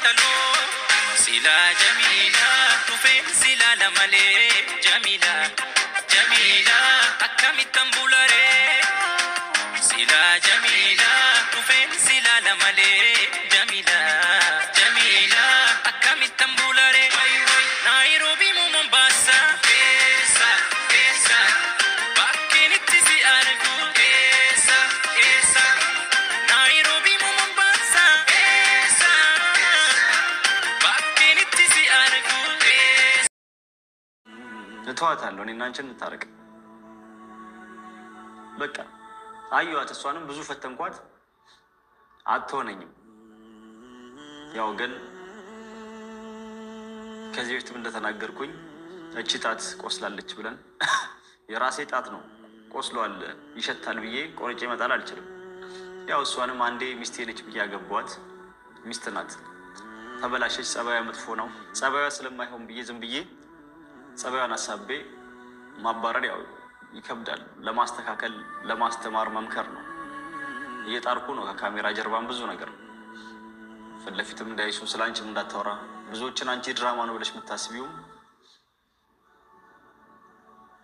كتلو سلا جميلة تفين سلا لمالي جميلة جميلة أكمل تنبولاري سلا جميلة تفين سلا لمالي جميلة جميلة أكمل تنبولاري نairobi مومباسا إيسا إيسا باكين اتسي أرجو إيسا إيسا نairobi مومباسا إيسا باكين اتسي أرجو إيسا نتواتالو نينا نشن نتارك بكا አዩአት እሷንም ብዙ ፈተንኳት አትሆነኝም ያው ግን ከዚህ በፊት እንደተናገርኩኝ እቺ ጣት ቆስላለች ብለን የራሴ ጣት ነው ቆስሏል ይሸታል ብዬ ቆርጬ መጣል አልችልም ያው እሷንም አንዴ ሚስቴ ነች ብዬ ያገባዋት ሚስት ናት ተበላሸች ጸባያ መጥፎ ነው ጸባያ ስለማይሆን ብዬ ዝም ብዬ ጸባያን አሳቤ ማባረር ያው ይከብዳል ለማስተካከል ለማስተማር መምከር ነው እየጣርኩ ነው ከካሜራ ጀርባን ብዙ ነገር ፍለፊትም እንዳይሱ ስላንቺም እንዳታወራ ብዙዎችን አንቺ ድራማ ነው ብለሽ መታስቢው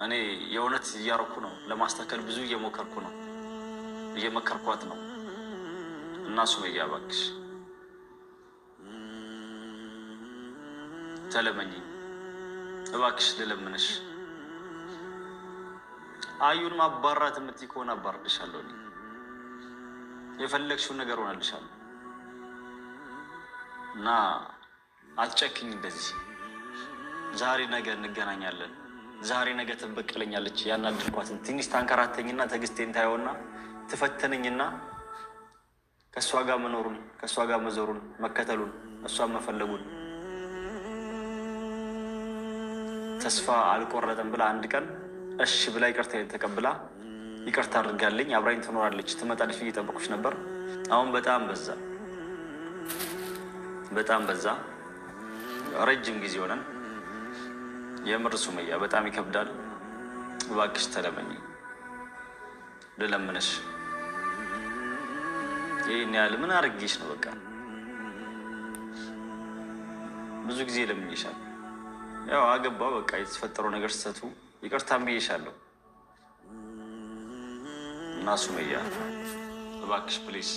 እኔ የእውነት እያረኩ ነው ለማስተካከል ብዙ እየሞከርኩ ነው እየመከርኳት ነው እናሱ በያባክሽ ተለመኝ እባክሽ ልለምንሽ አዩን ማባራት ምትይኮና ባርድሻለሁ የፈለግሽው ነገር ሆነልሻለሁ እና አትጨክኝ እንደዚህ ዛሬ ነገ እንገናኛለን ዛሬ ነገ ተበቀለኛለች ያናድርኳትን ትንሽ ታንከራተኝና ተግስቴን ታየውና ተፈተነኝና ከሷ ጋር መኖሩን ከሷ ጋር መዞሩን መከተሉን እሷን መፈለጉን ተስፋ አልቆረጠም ብላ አንድ ቀን እሺ ብላ ይቅርታዬን ተቀብላ ይቅርታ አድርጋለኝ አብራኝ ትኖራለች ትመጣለች እየጠበቅኩሽ ነበር አሁን በጣም በዛ ረጅም ጊዜ ሆነን የምር ሱመያ በጣም ይከብዳል እባክሽ ተለመኝ ልለምንሽ ይሄን ያለ ምን አርግሽ ነው በቃ ብዙ ጊዜ ለምንይሻል ያው አገባው በቃ የተፈጠረው ነገር ሰቱ ይቅርታም ብዬሻለሁ እና ሱመያ እባክሽ ፕሊዝ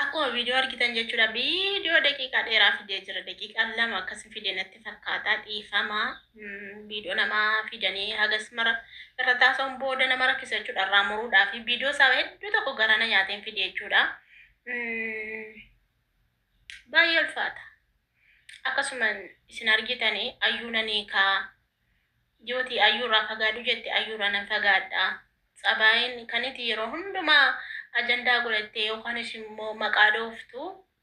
akkuma viidiyoo argitan jechuudha viidiyoo daqiiqaa dheeraa fidee jira daqiiqaa lama akkas fidee natti fakkaata dhiifama viidiyoo namaa fidanii hagas mara irra taasisuun booda nama rakkisa jechuudha irraa muruudhaa fi viidiyoo isaa hedduu tokko garana nyaateen fidee jechuudha baay'ee ulfaata akkasuma isin argitanii ayyuunanii kaa jooti ayyuurraa fagaadhu jetti ayyuurraa nan fagaadha tsabayin kaniti yeroo hundumaa ajandaa godhattee yookaan immoo maqaa dhooftu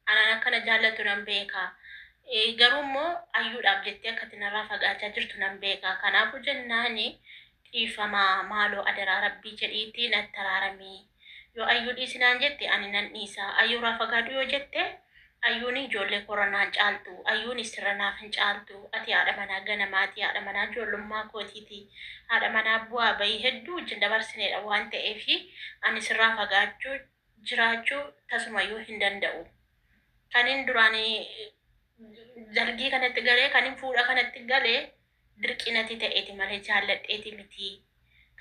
anaan akkana jaallatu nan beeka garuu immoo ayyuudhaaf jettee akkatti narraa fagaachaa jirtu nan beeka kanaafuu jennaani dhiifamaa maaloo adaraa rabbii jedhiitii natti araaramii yoo ayyuu dhiisinaan jette ani nan dhiisa ayyuurraa fagaadhu yoo jette ayyuuni ijoollee koronaan caaltu ayyuuni sirranaaf hin caaltu ati haadha manaa ganamaati haadha manaa ijoollummaa kootiiti haadha manaa bu'aa bahii hedduu wajjin dabarsineedha waan ta'eefi ani sirraa fagaachuu jiraachuu tasumayyuu hin danda'u kanin duraanii dargii kanatti galee kanin fuudha kanatti galee dirqinatti ta'eeti malee jaalladheeti miti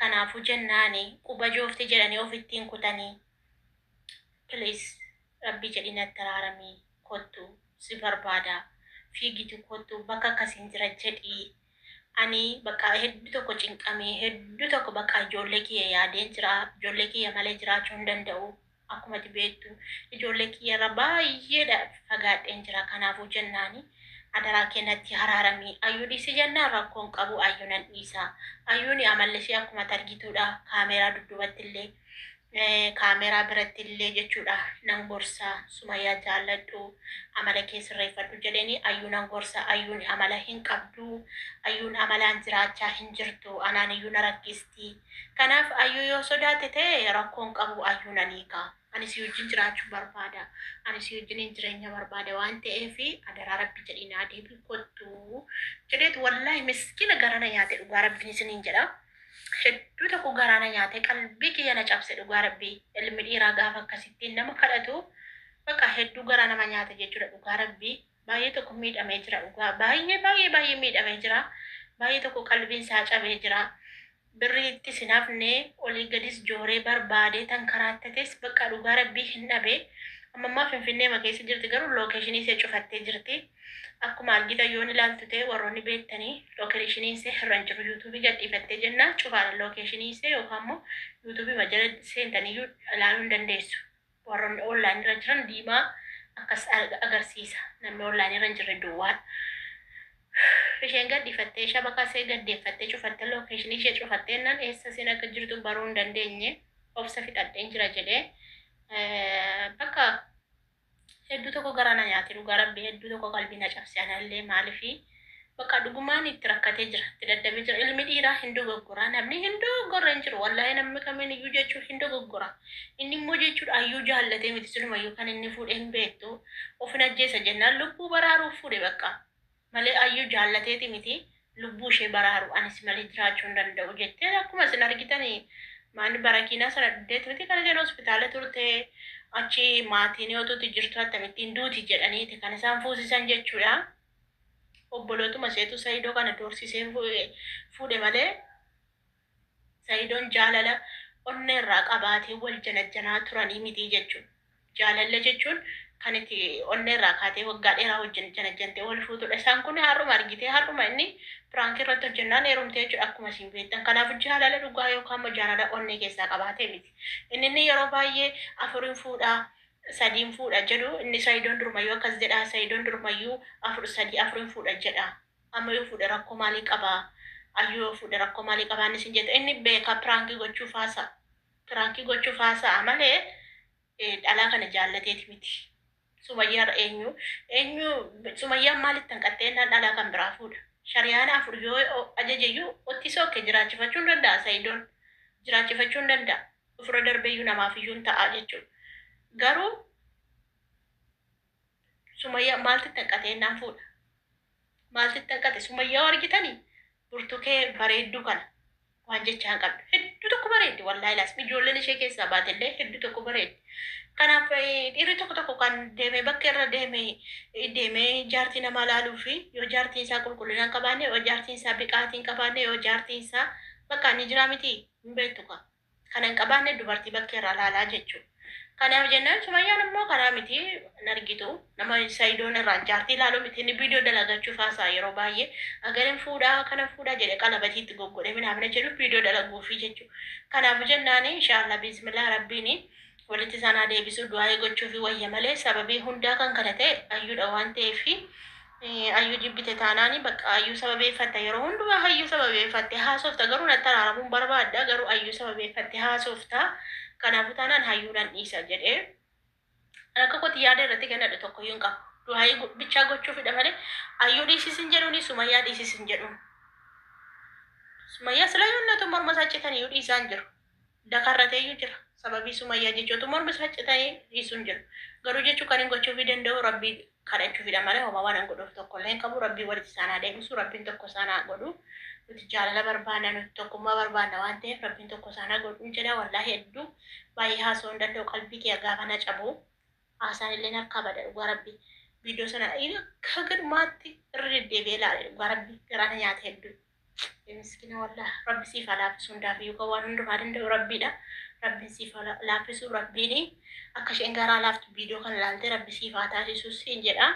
kanaafuu jennaani quba joofti jedhanii ofittiin kutanii please rabbi jedhinatti araaramii kottu si barbaada fiigitu kottu bakka akkasiin jira jedhii ani bakka hedduu tokko cinqamee hedduu tokko bakka ijoollee kiyya yaadeen jira ijoollee kiyya malee jiraachuu hin danda'u akkuma beektu ijoollee kiyya irra baay'ee fagaadheen jira kanaafuu jennaani adaraa kennatti araaramii ayyuu dhiisi jennaan rakkoon qabu ayyuu nan dhiisa ayyuuni amallishee akkuma targituudha kaameeraa dudduubatti illee kaameeraa biratti illee jechuudha nan gorsa Sumayyaa jaalladhu amala kee sirreeffadhu jedhanii ayyuu nan gorsa ayyuun amala hin qabdu ayyuun amalaan jiraachaa hin jirtu anaan iyyuu na rakkisti kanaaf ayyuu yoo sodaate ta'e rakkoon qabu ayyuu nan hiika ani si wajjin jiraachuu barbaada ani si wajjin jireenya barbaada waan ta'eef adaraa rabbi jedhina deebii kottu jedheetu wallahi miskina garana nyaate dhugaa rabbiin isiniin jedha hedduu tokko garaana nyaate qalbii kiyya na cabse dhugaa rabbii ilmi dhiiraa gaafa akkasittiin nama kadhatu bakka hedduu gara nama nyaata jechuudha dhugaa rabbii baay'ee tokko miidhamee jira dhugaa baay'ee miidhamee jira baay'ee tokko qalbiin isaa cabee jira birriitti sinafne olii gadis jooree barbaadee tan karaattates bakka dhugaa rabbii hin dhabe ammaa finfinnee makeessa jirti garuu lookeeshinii ishee cufattee jirti akkuma argita yoon ilaaltu ta'e warroonni beektanii lookeeshinii ishee irraan jiru yuutuubii gadhiifattee jenna cufaadha lookeeshinii ishee yookaan immoo yuutuubii majala seentanii ilaaluu hin dandeessu warroonni online irra jiran diimaa akkas agarsiisa namni online irra hin jirre duwwaan isheen gadhiifattee shabaka ishee gaddeeffattee cufattee lookeeshinii ishee cufattee nan eessa isheen akka jirtu baruu hin dandeenye obsa fixadheen jira jedhee bakka hedduu tokko gara na nyaate dhugaa rabbii hedduu tokko qalbii na cabse anallee maaliifi bakka dhugumaan itti rakkatee jira itti daddabee jira ilmi dhiiraa hin dogoggora namni hin dogoggorre hin jiru wallahi namni kamiin iyyuu jechuun hin dogoggora inni immoo jechuudha ayyuu jaallatee miti silumayyuu kan inni fuudhee hin beektu ofin ajjeesa jennaan lubbuu baraaruuf fuudhe bakka malee ayyuu jaallateeti miti lubbuu ishee baraaru anis malee jiraachuu hin danda'u jettee akkuma isin argitanii maanni barakiinaa sana dhuddeeti miti kana isheen hospitaala turtee achi maatiin yoo tuuti jirtu akkamittiin duuti jedhaniiti kan isaan fuusisan jechuudha. Obbolootuma isheetu Saayidoo kana doorsisee fuudhe malee Saayidoon jaalala onnee irraa qabaatee wal janajjanaa turanii miti jechuudha. Jaalala jechuun kan itti onnee irraa kaatee waggaa dheeraa wajjin janajjantee wal fuutudha. Isaan kun har'uma argitee har'uma inni piraanki irratti hojjennaan heerumtee jechuudha akkuma isin beektan. Kanaaf jaalala dhugaa yookaan immoo jaalala onnee keessaa qabaatee miti. Inni yeroo baay'ee afuriin fuudhaa sadiin fuudha jedhu inni Saayidoon durmayyuu akkas jedha Saayidoon durmayyuu afuriin fuudha jedha. Amma yoo fuudha rakkoo maalii qabaa? Ayyuu yoo fuudha rakkoo maalii qabaa inni sin jedha inni beeka piraanki gochuuf haasa. Piraanki gochuuf haasa malee dhalaa kana jaallateeti miti. Sumayyaan eenyu sumayyaan maalitti hanqattee naan dhalaa kan biraa fuudha. Shariyaan afur yoo ajajayyuu otti sookke jiraachifachuu hin danda'a Saayidoon. Jiraachifachuu hin danda'a. Ofirra darbeeyyuu namaaf iyyuu hin ta'a jechuudha. Garuu sumayyaa maaltitti hanqatee naan fuudha. Maaltitti hanqate sumayyaa argitanii burtukee bareedduu kana waan jechaa hin qabdu. Hedduu tokko bareeddi wallaahi laas ijoolleen ishee keessaa baatellee hedduu tokko bareeddi. Kanaaf dhiirri tokko kan deemee bakka irra deemee jaartii namaa laaluu fi yoo jaartiin isaa qulqullina hin qabaanne yoo jaartiin isaa biqaatii hin qabaanne yoo jaartiin isaa bakka inni jira miti hin beektu ka. Kana hin qabaanne dubartii bakka irraa laalaa jechuudha. Kanaaf jennaan sumayyaan immoo kanaa miti hin argitu nama Saayidoon irraan jaartii ilaaluu miti inni viidiyoo dalagachuuf haasaa yeroo baay'ee agareen fuudhaa kana fuudhaa jedhe qalabatiitti goggodhee minaamina jedhu viidiyoo dalaguufi jechuudha. Kanaaf jennaan inshaallah bismillah rabbiin walitti sanaa deebisuu du'aa gochuufi wayya malee sababii hundaa kan kana ta'e ayyuudha waan ta'eef ayyuu jibbite taanaani bakka ayyuu sababeeffatte yeroo hundumaa ayyuu sababeeffatte haasofta garuu natti araaramuun barbaadda garuu ayyuu sababeeffatte haasofta. Kanaafuu taanaan hayyuudhaan dhiisa jedhee akka kooti yaada irratti kennadha tokko iyyuu hin qabu. Du'aa bichaa gochuufidha malee ayyuu dhiisisin jedhuuni sumayyaa dhiisisin jedhuun. Sumayyaa sila yoonnatu morma saaccitanii iyyuu dhiisaan jiru. Dakarratee iyyuu jira. Sababii sumayyaa jechuutu morma saaccitanii dhiisuun jiru. Garuu jechuu kan hin gochuufii danda'u rabbii kadhachuufidha malee homaa waan hin godhuuf tokkollee hin qabu rabbii walitti isaanaa deebisu rabbiin tokko isaanaa godhu. Nuti jaalala barbaanna nuti tokkummaa barbaanna waan ta'eef rabbiin tokko isaanaa godhuun jedha wallaahi hedduu baay'ee haasa'uu hin danda'u qalbii kee gaafa na cabu haasaan illee harkaa bada dhugaa rabbii viidiyoo sana akka gadmaatti irra deddeebi'ee ilaale dhugaa rabbii garaana nyaata hedduu miskina wallaahi rabbi siif laaffisu hundaaf iyyuu waan hundumaa danda'u rabbiidha rabbiin siif laaffisu rabbiin akka isheen garaa laaftu viidiyoo kana ilaalte rabbi siif haa taasisus hin jedha.